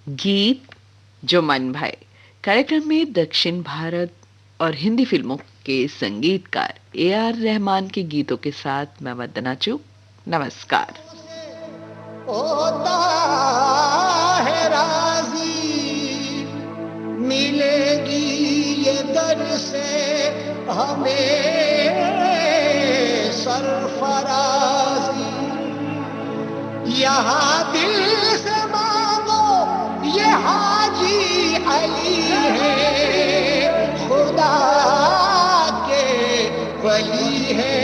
गीत जो मन भाए कार्यक्रम में दक्षिण भारत और हिंदी फिल्मों के संगीतकार A R रहमान के गीतों के साथ मैं वंदना चुग। नमस्कार। होता है राजी मिलेगी ये दर से हमें सरफराजी, यहाँ दिल से मांगो ये हाजी अली है, खुदा के वली है।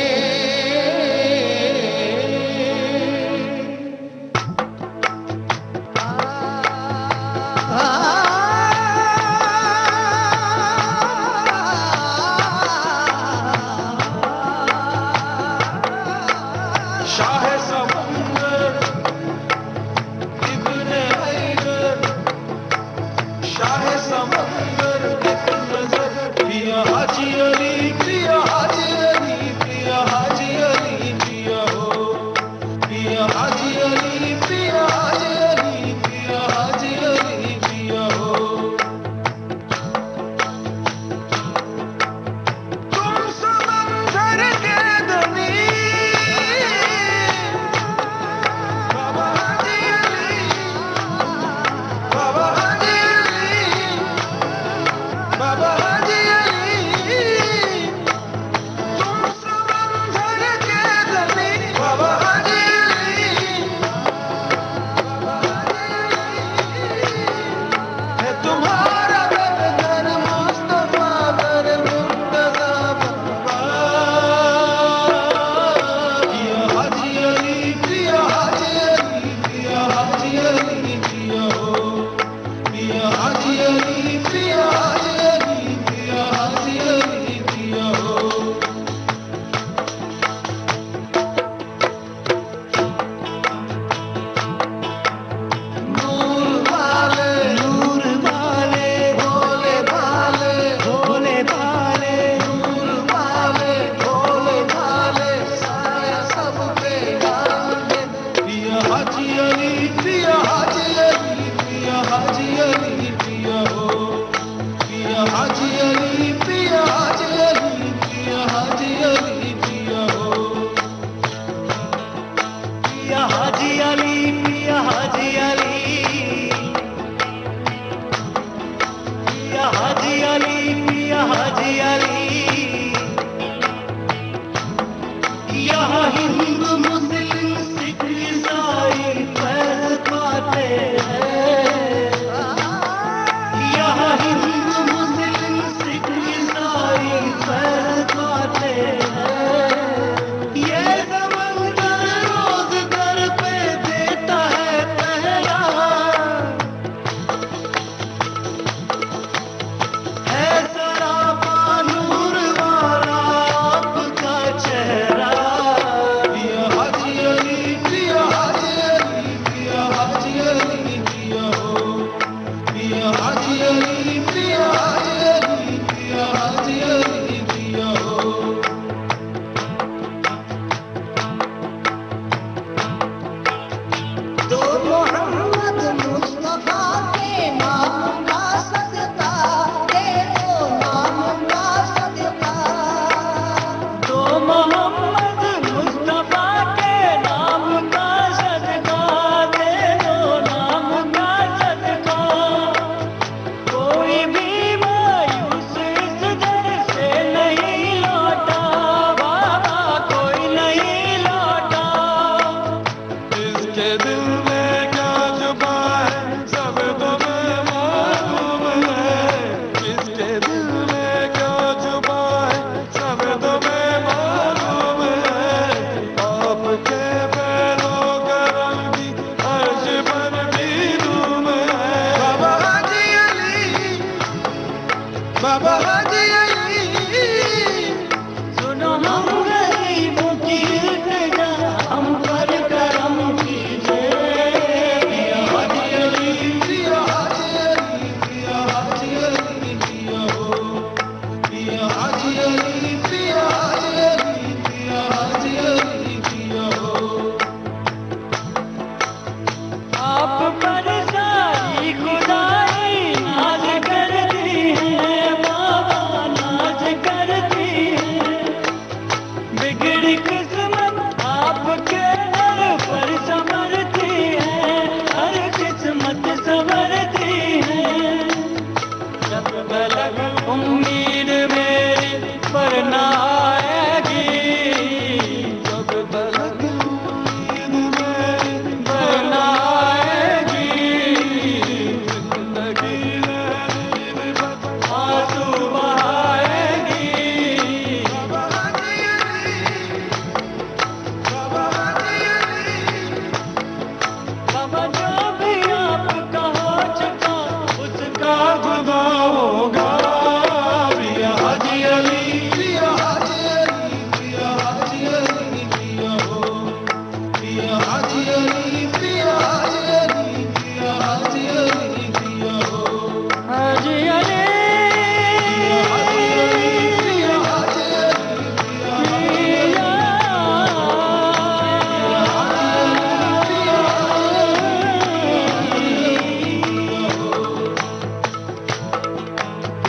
आप पर सारी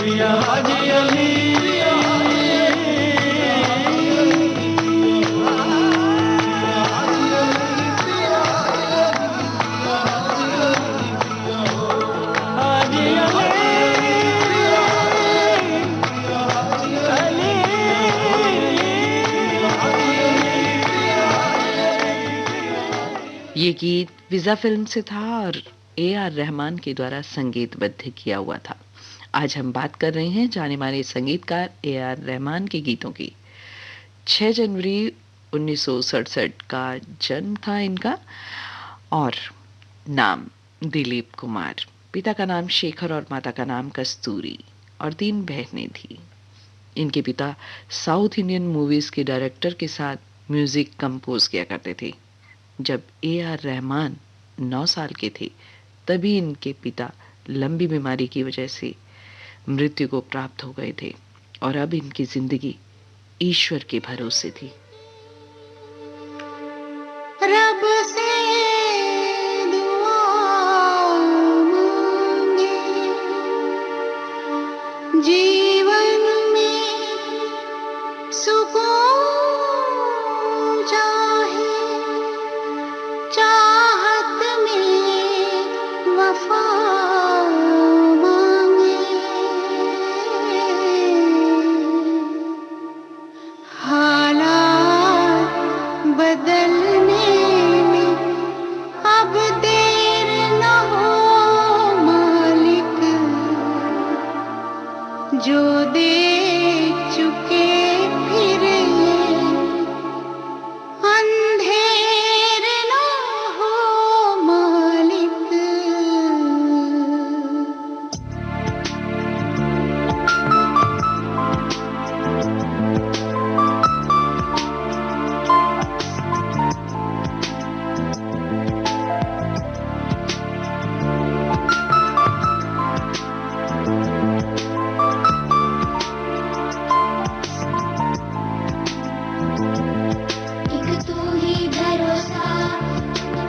पिया हाजी अली ये गीत वीजा फिल्म से था और ए.आर. रहमान के द्वारा संगीतबद्ध किया हुआ था। आज हम बात कर रहे हैं जाने माने संगीतकार ए.आर. रहमान के गीतों की। 6 जनवरी 1967 का जन्म था इनका और नाम दिलीप कुमार। पिता का नाम शेखर और माता का नाम कस्तूरी और 3 बहनें थी। इनके पिता साउथ इंडियन मूवीज के डायरेक्टर के साथ म्यूजिक कंपोज किया करते थे। जब ए.आर. रहमान 9 साल के थे तभी इनके पिता लंबी बीमारी की वजह से मृत्यु को प्राप्त हो गए थे और अब इनकी जिंदगी ईश्वर के भरोसे थी। रब से दुआ मांगे, जीवन में सुकून चाहे, चाहत में वफा मांगे, हालात बदलने में अब देर न हो मालिक, जो दे चुके फिर ये अंधेर न हो मालिक। एक तू ही भरोसा,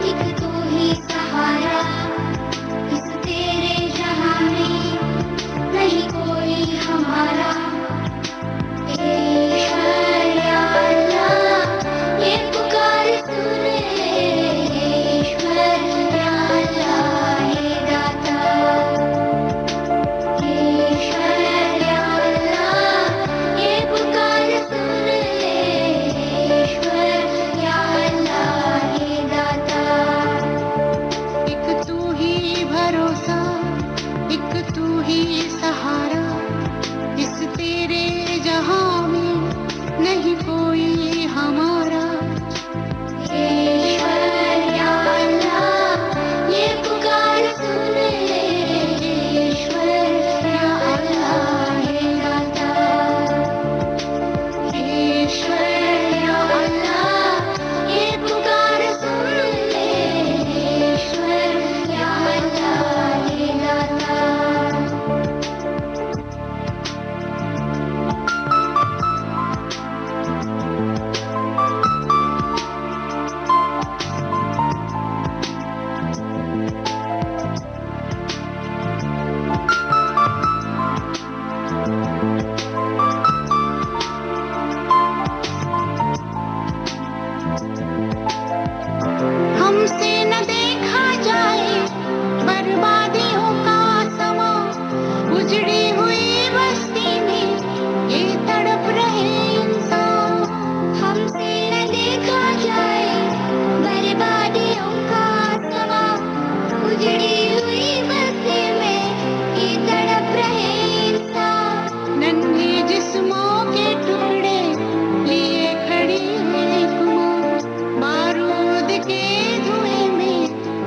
एक तू ही सहारा, इस तेरे जहां में नहीं कोई हमारा। ईश्वर या अल्लाह ये पुकार सुन ले, ईश्वर या अल्लाह ये दाता, ईश्वर या अल्लाह ये पुकार सुन ले, ईश्वर या अल्लाह ये दाता। एक तू ही भरोसा, एक तू ही सहारा, इस तेरे जहां में नहीं कोई हमारा। ईश्वर या अल्लाह ये पुकार सुन ले, ईश्वर या अल्लाह ये दाता, ईश्वर या अल्लाह ये पुकार सुन ले, ईश्वर या अल्लाह ये दाता। हमसे न देखा जाए बर्बादियों का समा, उजड़ी हुई बस्ती में ये तड़प रहे इंसान। हमसे न देखा जाए बर्बादियों का समा, उजड़ी हुई बस्ती में ये तड़प रहे इंसान। नन्हे जिस्मों के टुकड़े लिए खड़ी हुई कुमार, बारूद के धुएं में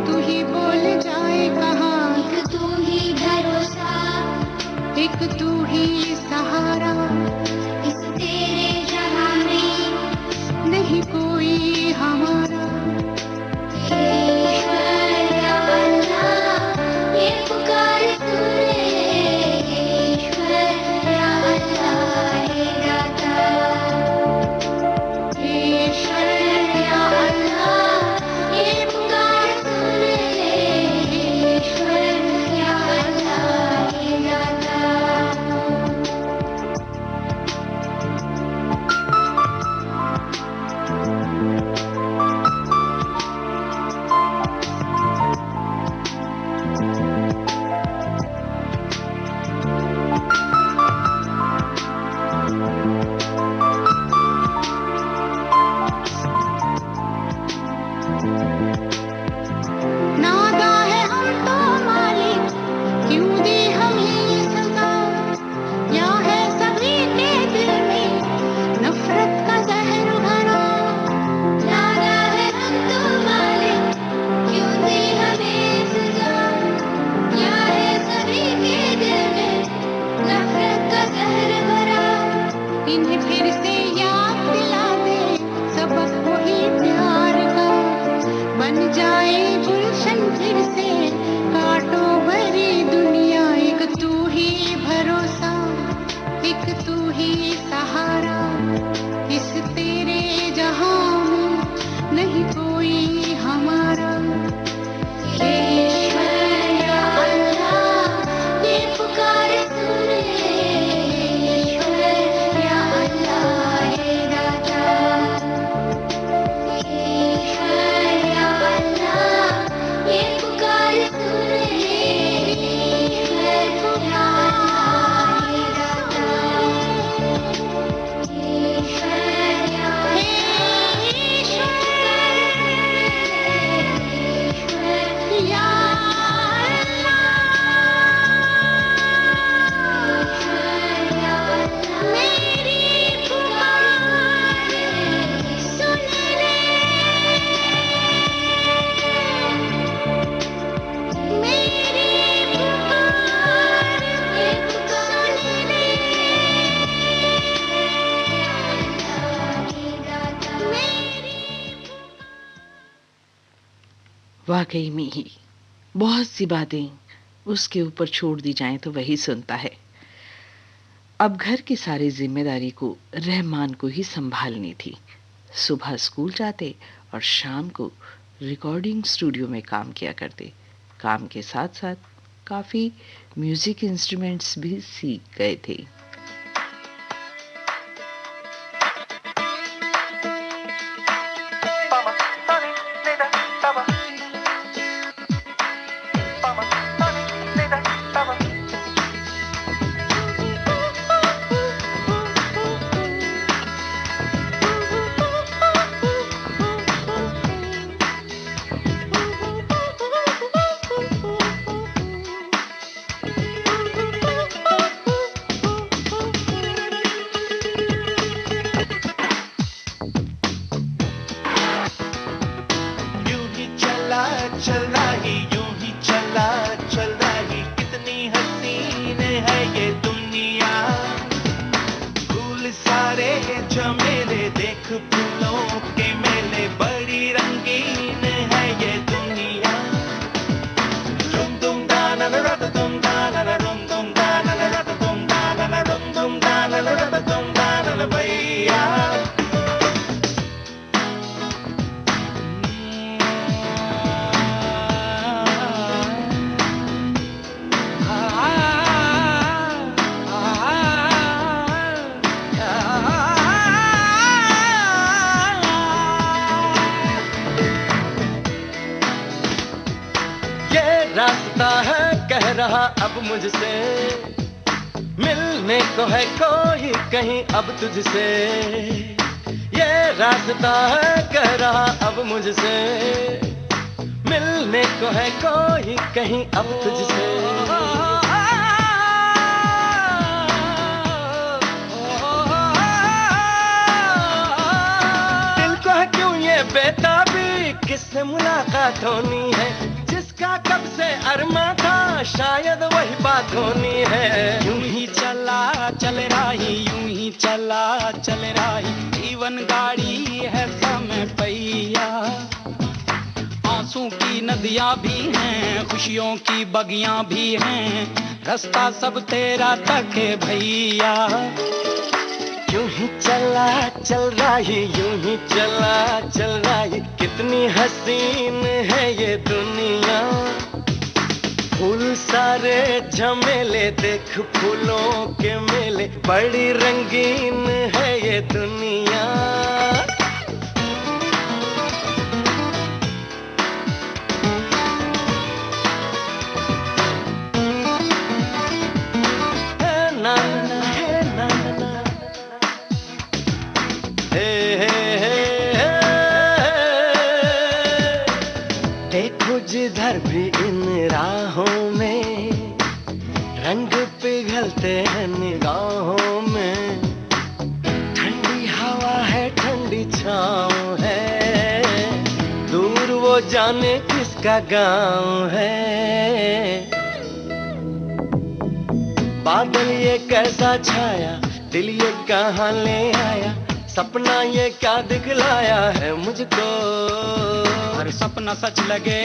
तू ही बोल जाए कहाँ। वाकई में ही बहुत सी बातें उसके ऊपर छोड़ दी जाएं तो वही सुनता है। अब घर की सारी जिम्मेदारी को रहमान को ही संभालनी थी। सुबह स्कूल जाते और शाम को रिकॉर्डिंग स्टूडियो में काम किया करते। काम के साथ साथ काफ़ी म्यूज़िक इंस्ट्रूमेंट्स भी सीख गए थे। चल रही यूं ही चला चल रही, कितनी हसीन है ये दुनिया। फूल सारे झमेले देख फूलों के मेले, बड़ी रंगीन है ये दुनिया। रुम दुम दाना रद दुम दाना रुम दुम दाना रद दुम दाना रुम दुम दाना रद दुम दाना भैया। रास्ता है कह रहा अब मुझसे, मिलने को है कोई कहीं अब तुझसे। ये रास्ता है कह रहा अब मुझसे, मिलने को है कोई कहीं अब तुझसे। दिल को है क्यों ये बेताबी, किससे मुलाकात होनी है, जिसका कब से अरमा था शायद वही बात होनी है। यूं ही चला चल रही यूं ही चला चल रही, जीवन गाड़ी है समय पहिया। आंसू की नदियां भी हैं, खुशियों की बगियां भी हैं, रास्ता सब तेरा तक है भैया। यूं ही चला चल रही यूं ही चला चल रही, कितनी हसीन है ये दुनिया। फूल सारे झमेले देख फूलों के मेले, बड़ी रंगीन है ये दुनिया। देखो जिधर भी इन राहों में, रंग पिघलते हैं निगाहों में। ठंडी हवा है ठंडी छाँव है, दूर वो जाने किसका गाँव है। बादल ये कैसा छाया, दिल ये कहाँ ले आया, सपना ये क्या दिखलाया है मुझको। हर सपना सच लगे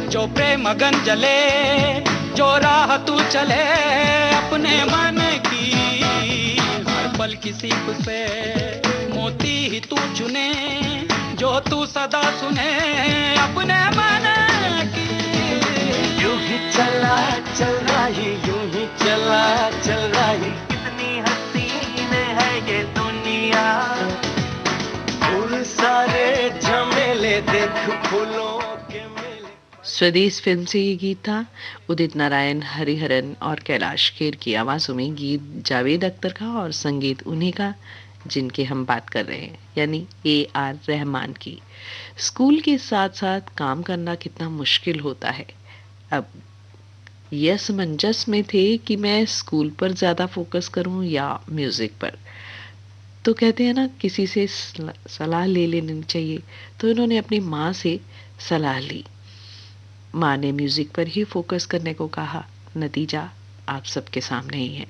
जो प्रेम अगन जले, जो राह तू चले अपने मन की। हर पल किसी से मोती ही तू चुने, जो तू सदा सुने अपने मन की। यूं ही चला चल रही यूं ही चला चल रही, कितनी हसीन है ये दुनिया। फूल सारे झमेले देख फूलों के मेले। स्वदेश फिल्म से ये गीत था। उदित नारायण, हरिहरन और कैलाश खेर की आवाज़ों में गीत जावेद अख्तर का और संगीत उन्हीं का जिनके हम बात कर रहे हैं, यानी AR रहमान की। स्कूल के साथ साथ काम करना कितना मुश्किल होता है। अब यह असमंजस में थे कि मैं स्कूल पर ज़्यादा फोकस करूं या म्यूज़िक पर। तो कहते हैं ना, किसी से सलाह ले लेनी चाहिए, तो इन्होंने अपनी माँ से सलाह ली। माँ ने म्यूज़िक पर ही फोकस करने को कहा। नतीजा आप सबके सामने ही है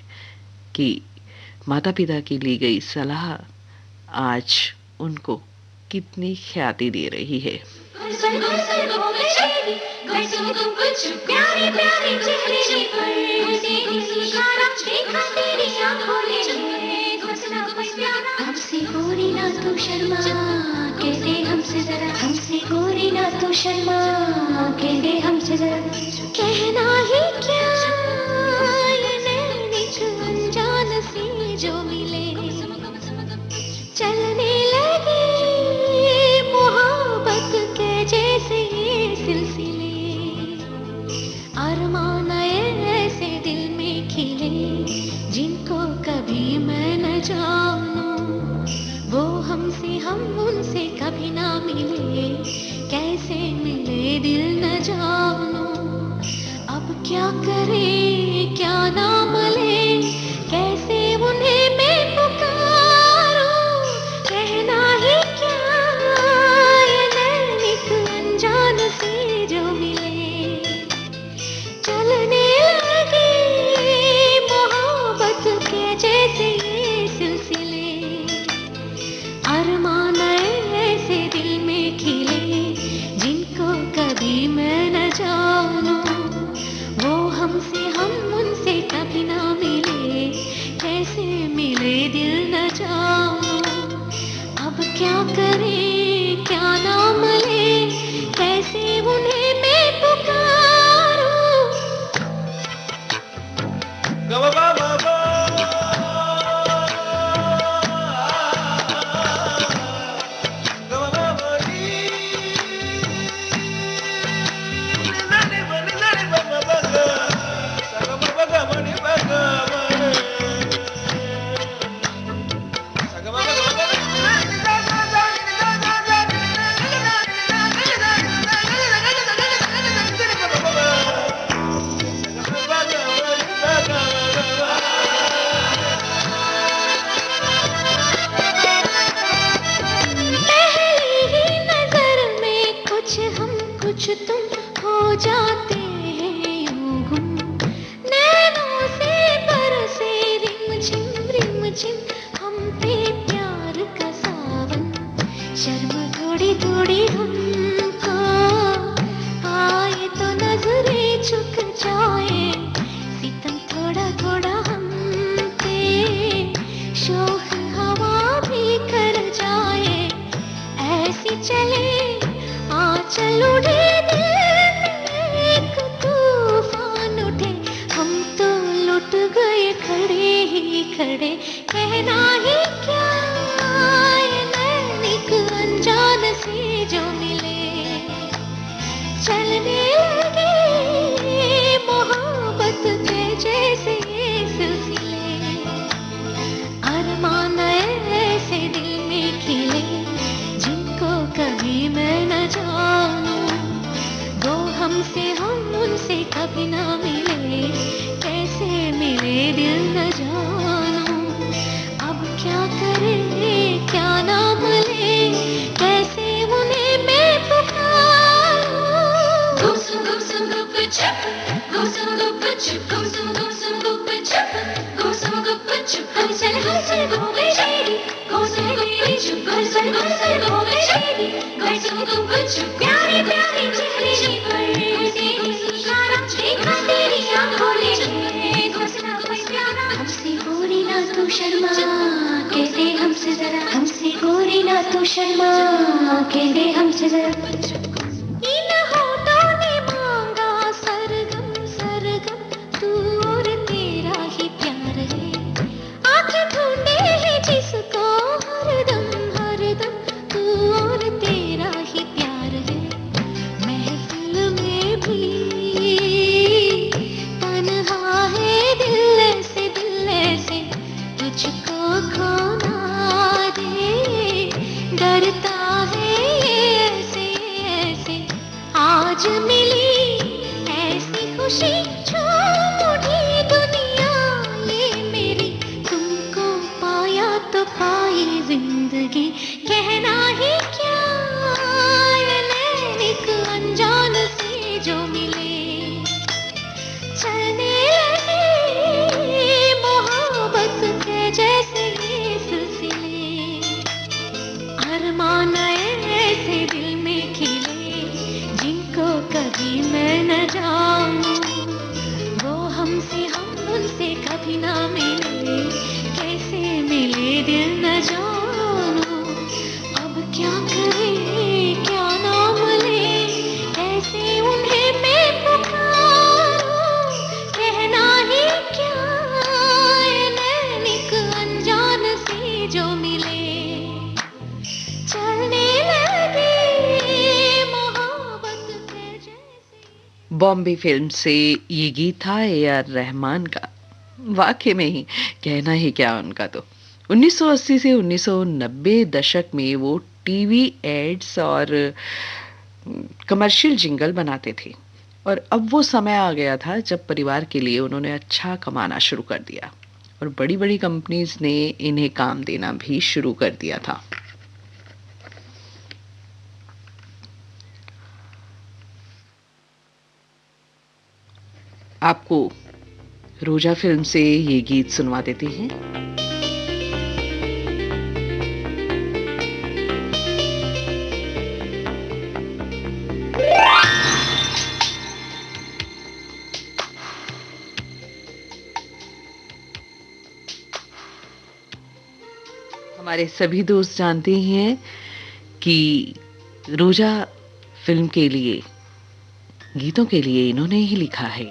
कि माता पिता की ली गई सलाह आज उनको कितनी ख्याति दे रही है। प्यारे प्यारे चेहरे पर इशारा देखा तेरी आंखों ने घुसना कोई प्यारा हमसे गोरी ना तू शर्मा कह दे हमसे जरा हमसे गोरी ना तू शर्मा कह दे हमसे जरा कहना ही क्या ये नैनिक अनजान सी जो मिले चलने लगे मोहब्बत के जैसे ये सिलसिले अरमान ऐसे दिल में खिले जिनको कभी मैं न जानूं वो हमसे हम उनसे कभी ना मिले कैसे मिले दिल न जानूं अब क्या करे क्या नाम ले कैसे उन्हें मैं पुकारूं कहना ही क्या ये नैनिक अनजान से जो मिले चलने लगे मोहब्बत के जैसे ये सिलसिले अरमान ऐसे दिल में खिले जिनको कभी मैं न जानूं वो हमसे हम उनसे कभी ना मिले कैसे मिले दिल न जानूं अब क्या करे क्या नाम ले कैसे उन्हें मैं पुकारूं गा मा पा मा पा गा मा पा मा नी ना नी मा पा गा सा गा मा पा गा मा नी पा गा मा सा गा मा पा गा मा पहली ही नजर में कुछ हम कुछ तुम हो जाते हैं यूं गुम नैनों से बरसे रिम झिम हम पे प्यार का सावन शर्म थोड़ी थोड़ी हमको आए तो नजरें झुक जाए सितम थोड़ा थोड़ा हम पे शोख हवा भी कर जाए ऐसी चले आंचल उड़े दिल में एक तूफान उठे हम तो लुट गए खड़े ही खड़े कहना ही क्या ये नैनिक अनजान से जो मिले चलने लगे मोहब्बत के जैसे ये सिलसिले अरमान ऐसे दिल में खिले जिनको कभी मैं न जानूं वो हमसे हम उनसे कभी ना मिले कैसे मिले दिल न जानूं अब क्या करे क्या नाम ले कैसे उन्हें मैं पुकारूं गुम गुम गुप चुप हम चल घूमे शेरी प्यारे प्यारे चेहरे पर इशारा देखा तेरी आंखों ने घुसना कोई प्यारा हमसे गोरी ना तू शर्मा कह दे हमसे जरा हमसे गोरी ना तू शर्मा कह दे हमसे जरा इन होठों ने मांगा सरगम सरगम तू और तेरा ही प्यार है आंखें ढूंढे है जिसको हरदम हरदम तू और तेरा ही प्यार है महफिल में भी तन्हा है दिल से तुझको खोना दे डरता है ऐसे कभी ना मिले, कैसे मिले दिल न जानो, अब क्या करे क्या नाम ले, ऐसे उन्हें मैं पुकारूं, कहना ही क्या, ये नैनिक अनजान से जो मिले, चलने लगे मोहब्बत के जैसे। बॉम्बे फिल्म से ये गीत था ए आर रहमान का। वाकई में ही कहना ही क्या उनका तो। 1980 से 1990 दशक में वो टीवी एड्स और कमर्शियल जिंगल बनाते थे, और अब वो समय आ गया था जब परिवार के लिए उन्होंने अच्छा कमाना शुरू कर दिया और बड़ी बड़ी कंपनीज ने इन्हें काम देना भी शुरू कर दिया था। आपको रोजा फिल्म से ये गीत सुनवा देते हैं। हमारे सभी दोस्त जानते ही हैं कि रोजा फिल्म के लिए गीतों के लिए इन्होंने ही लिखा है।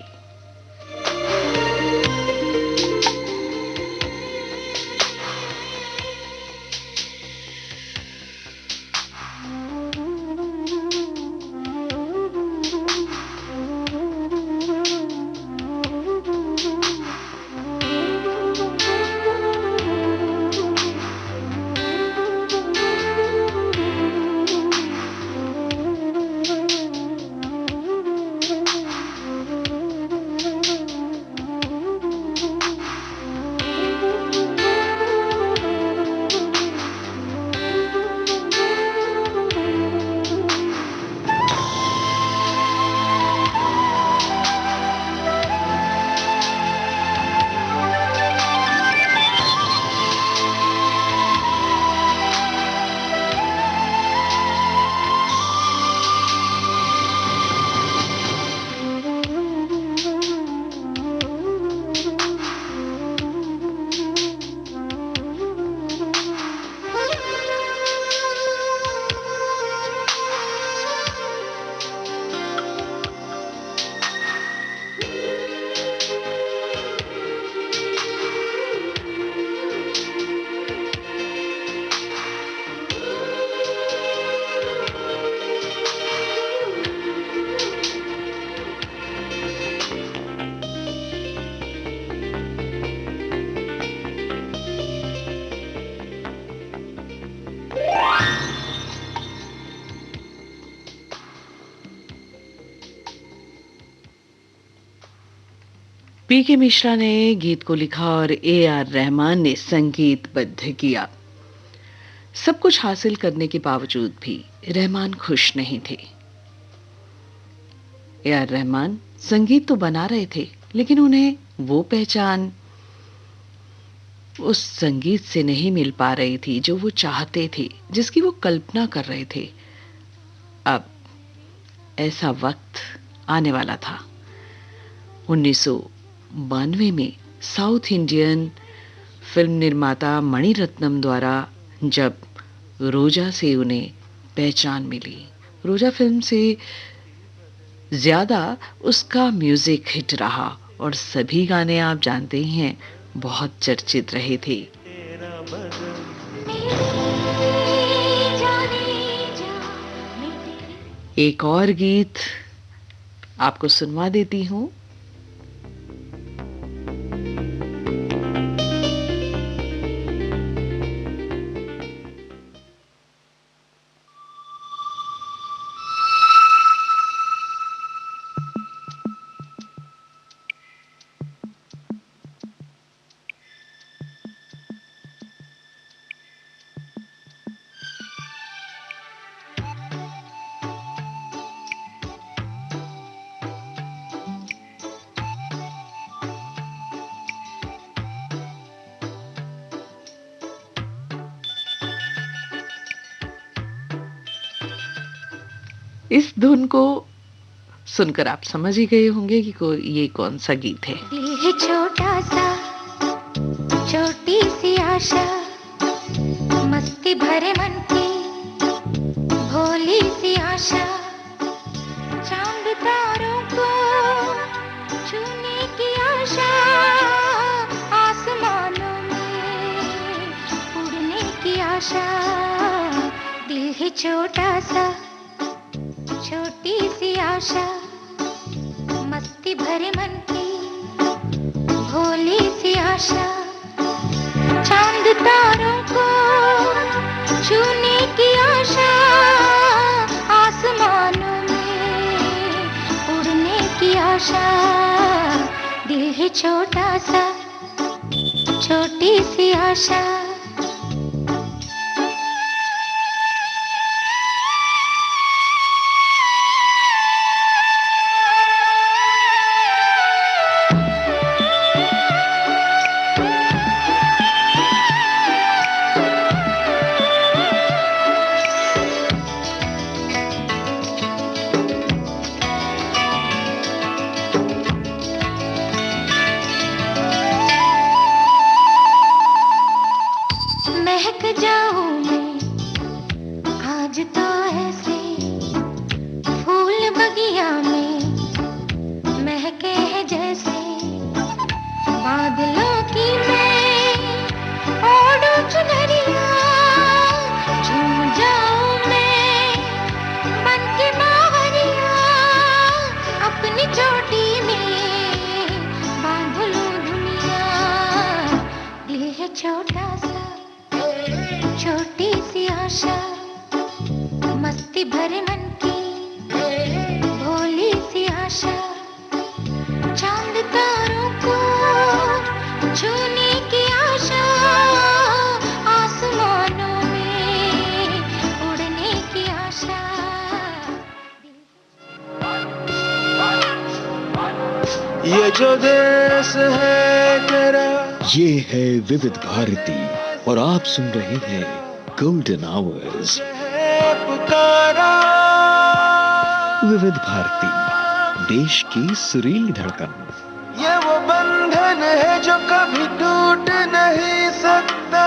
पी के मिश्रा ने गीत को लिखा और ए आर रहमान ने संगीतबद्ध किया। सब कुछ हासिल करने के बावजूद भी रहमान खुश नहीं थे। ए आर रहमान संगीत तो बना रहे थे, लेकिन उन्हें वो पहचान उस संगीत से नहीं मिल पा रही थी जो वो चाहते थे, जिसकी वो कल्पना कर रहे थे। अब ऐसा वक्त आने वाला था। 1992 में साउथ इंडियन फिल्म निर्माता मणि रत्नम द्वारा जब रोजा से उन्हें पहचान मिली। रोजा फिल्म से ज्यादा उसका म्यूजिक हिट रहा और सभी गाने आप जानते ही हैं बहुत चर्चित रहे थे। एक और गीत आपको सुनवा देती हूं। इस धुन को सुनकर आप समझ ही गए होंगे कि ये कौन सा गीत है। दिल है छोटा सा छोटी सी आशा मस्ती भरे मन की भोली सी आशा चांद तारों को छूने की आशा आसमानों में उड़ने की आशा दिल है छोटा सा छोटी सी आशा मस्ती भरे मन की भोली सी आशा चांद तारों को छूने की आशा आसमानों में उड़ने की आशा दिल है छोटा सा छोटी सी आशा महक जाऊं मैं आज तो ऐसे फूल बगिया में महके हैं जैसे बादलों की मैं ओढ़ू चुनरिया झूम जाऊं मैं बन के बावरिया अपनी चोटी में बांध लूं दुनिया दिल है छोटा सा छोटी सी आशा मस्ती भरे मन की भोली सी आशा चांद तारों को छूने की आशा आसमानों में उड़ने की आशा ये जो देश है तेरा ये है विविध भारती और आप सुन रहे हैं गोल्डन आवर्स है पुकारा विविध भारती देश की सुरीली धड़कन। ये वो बंधन है जो कभी टूट नहीं सकता।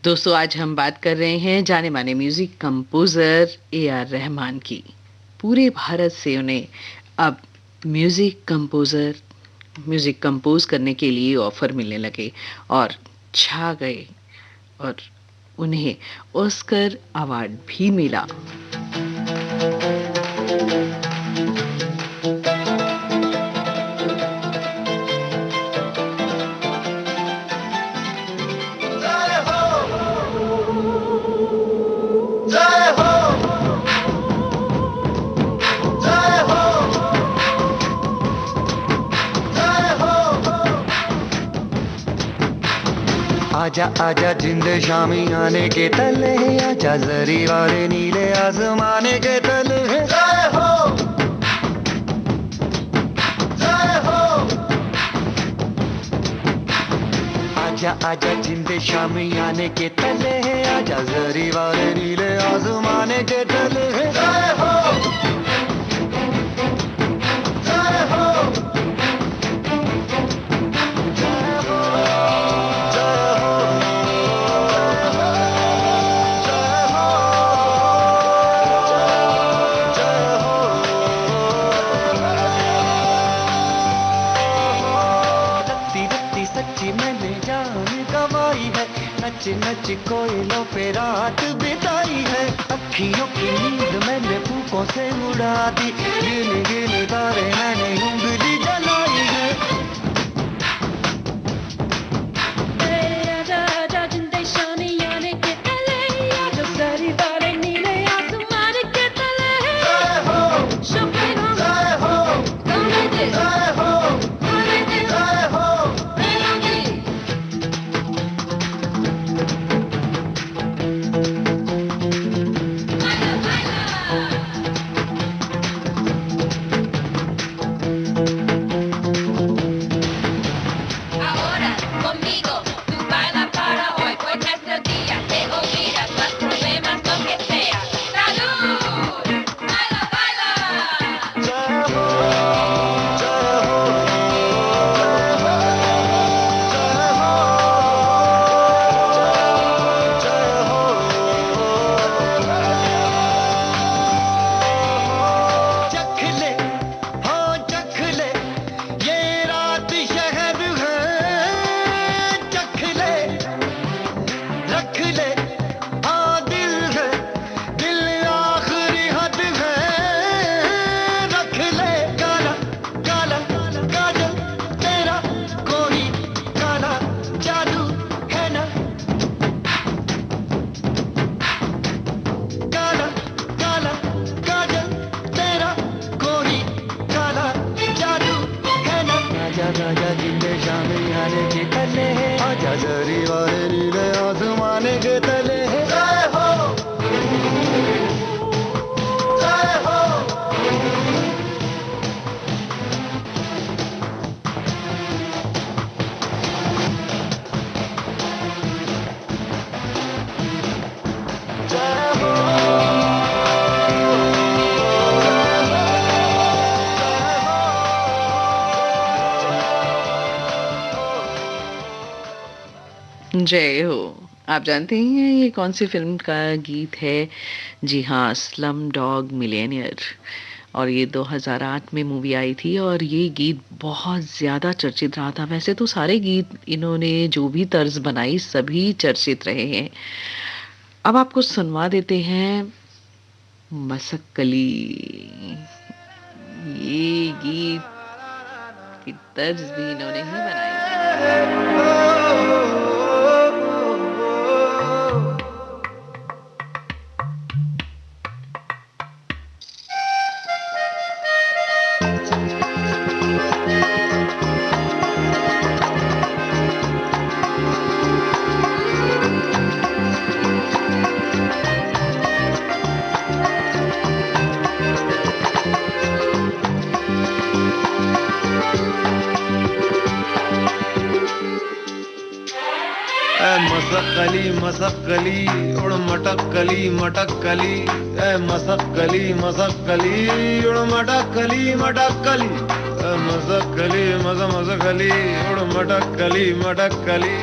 दोस्तों आज हम बात कर रहे हैं जाने माने म्यूजिक कंपोजर ए.आर. रहमान की। पूरे भारत से उन्हें अब म्यूजिक कंपोज करने के लिए ऑफर मिलने लगे और छा गए और उन्हें ऑस्कर अवार्ड भी मिला। आजा आजा जिंद शामी आने के तले है, आजा जरी वाले नीले आसमाने के तले है। जय हो जय हो। आजा आजा जिंद शामी आने के तले है, आजा जरी वाले नीले आसमाने के तले है। जय हो नच नच कोयलों पे रात बिताई है, अखियों की नींद मैंने फूकों से उड़ा दी, गिन गिन तारे मैंने उंगली जलाई है। आजा आजा जिंदे शामी आने के तले, आजा सारी वाले नीले आसमान के तले। जय हो शुक्र जय हो जय हो जय हो। जय हो। आप जानते ही हैं ये कौन सी फ़िल्म का गीत है? जी हाँ, स्लम डॉग मिलियनेयर। और ये 2008 में मूवी आई थी और ये गीत बहुत ज़्यादा चर्चित रहा था। वैसे तो सारे गीत इन्होंने जो भी तर्ज बनाई सभी चर्चित रहे हैं। अब आपको सुनवा देते हैं मसक्कली। ये गीत की तर्ज भी इन्होंने ही बनाई है। मसक्कली मसक्कली उड़ मटक्कली मटक्कली मसक्कली मसक्कली उड़ मटक्कली मटक्कली मसक्कली मसक्कली उड़ मटक्कली मटक्कली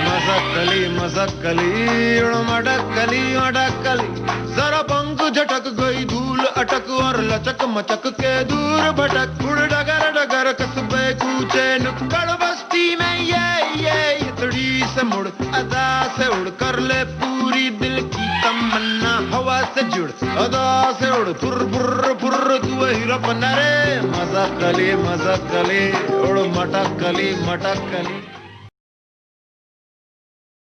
मसक्कली मसक्कली उड़ मटक्कली मटक्कली जरा पंख झटक गई धूल अटक और लचक मचक के दूर भटक उड़ डगर डगर कस्बे कूचे नुक्कड़ बस्ती में ये इतड़ी से मुड़ अदा से उड़ कर ले पूरी दिल की तमन्ना हवा से जुड़ अदा से उड़ फुर फुर फुर तू वही रब नरे मसक्कली मसक्कली उड़ मटक्कली मटक्कली